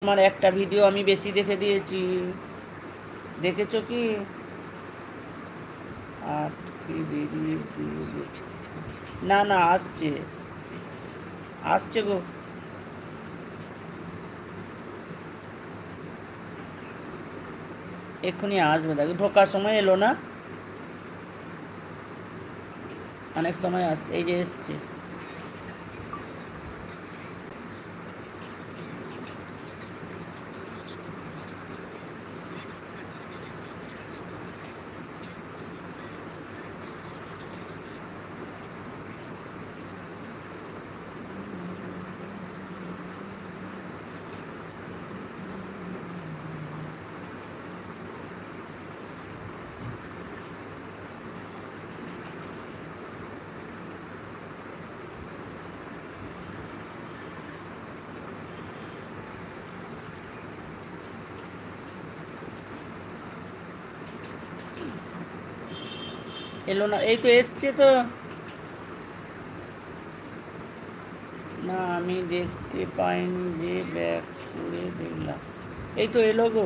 আমার একটা ভিডিও আমি বেশি দেখে দিয়েছি, দেখেছো কি? আর কি বেরিয়ে না না আসছে আসছে গো, এক্ষুনি আসবে। দেখো ঢোকার সময় এলো না, অনেক সময় আসছে, এই যে এসছে। এলো না, এই তো এসছে তো। না আমি দেখতে পাইনি যে, ব্যাক করে দেখলাম। এই তো এলো গো,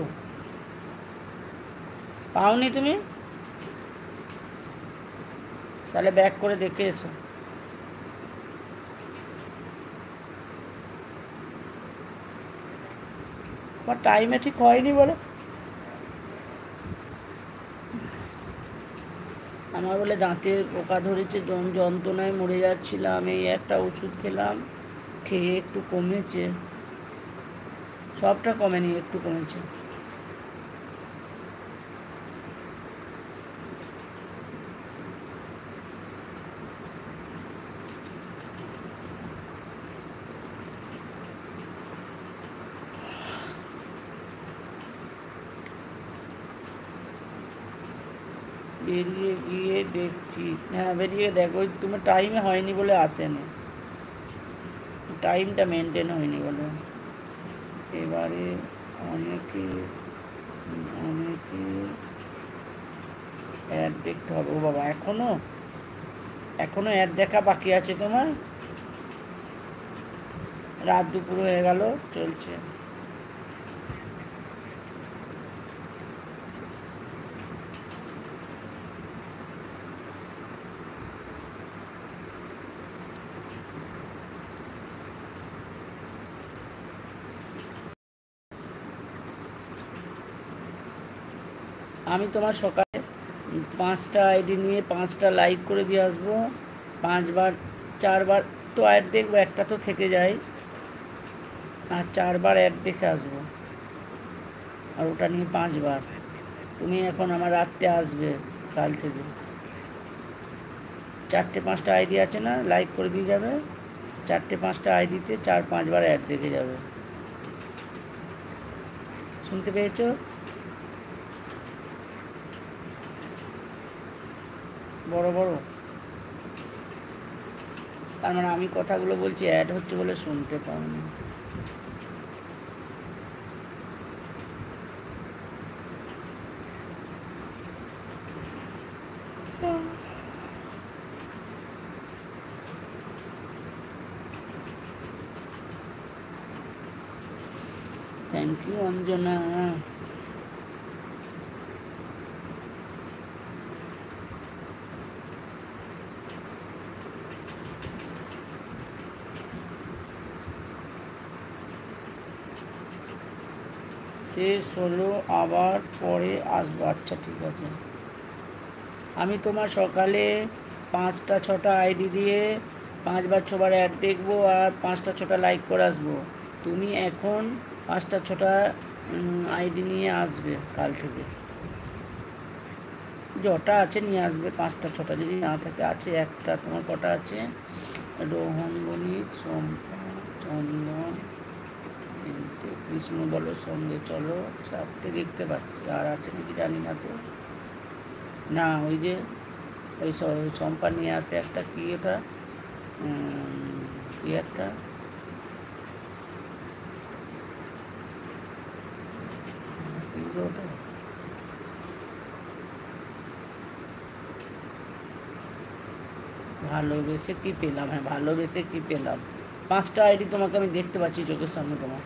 পাওনি তুমি? তাহলে ব্যাক করে দেখে এসো। আমার টাইমে ঠিক হয়নি বলে, আমার বলে দাঁতে পোকা ধরেছে, যন্ত্রণায় মরে যাচ্ছিলাম, এই একটা ওষুধ খেলাম, খেয়ে একটু কমেছে, সবটা কমেনি, একটু কমেছে। বেরিয়ে গিয়ে দেখছি, হ্যাঁ বেরিয়ে দেখো, তুমি টাইমে হয়নি বলে আসেনি, টাইমটা মেনটেন হয়নি বলে। এবারে অনেকে অনেকে অ্যাড দেখতে হবে। ও বাবা, এখনো এখনো অ্যাড দেখা বাকি আছে তোমার? রাত দুপুর হয়ে গেল, চলছে। আমি তোমার সকালে 5টা আইডি নিয়ে 5টা লাইক করে দিয়ে আসবো, 5বার 4বার তো অ্যাড দেখবো, একটা তো থেকে যায়, আর 4বার অ্যাড দেখে আসবো, আর ওটা নিয়ে 5বার। তুমি এখন আমার রাত্রে আসবে কাল থেকে, 4টে 5টা আইডি আছে না, লাইক করে দিয়ে যাবে, 4টে 5টা আইডিতে 4-5বার অ্যাড দেখে যাবে। শুনতে পেয়েছো? বড় বড়, তার মানে আমি কথাগুলো বলছি অ্যাড হচ্ছে বলে শুনতে পাওনি। Thank you Anjana. শেষ হলো, আবার পরে আসবো, আচ্ছা ঠিক আছে। আমি তোমার সকালে 5টা 6টা আইডি দিয়ে 5বার 6বার অ্যাড দেখবো, আর 5টা 6টা লাইক করে আসবো। তুমি এখন 5টা 6টা আইডি নিয়ে আসবে কাল থেকে, যটা আছে নিয়ে আসবে। 5টা 6টা যদি না থাকে, আছে একটা, তোমার কটা আছে? রোহন, বণিক, শম্পা, চন্দন, কৃষ্ণ বলো, সঙ্গে চলো, 4টে দেখতে পাচ্ছি, আর আছে নাকি জানি না তো। না ওই যে ওই চম্পা নিয়ে আসে একটা, কি ওটা, কি একটা, ওটা ভালোবেসে কি পেলাম, হ্যাঁ ভালোবেসে কি পেলাম। 5টা আইডি তোমাকে আমি দেখতে পাচ্ছি চোখের সামনে তোমার।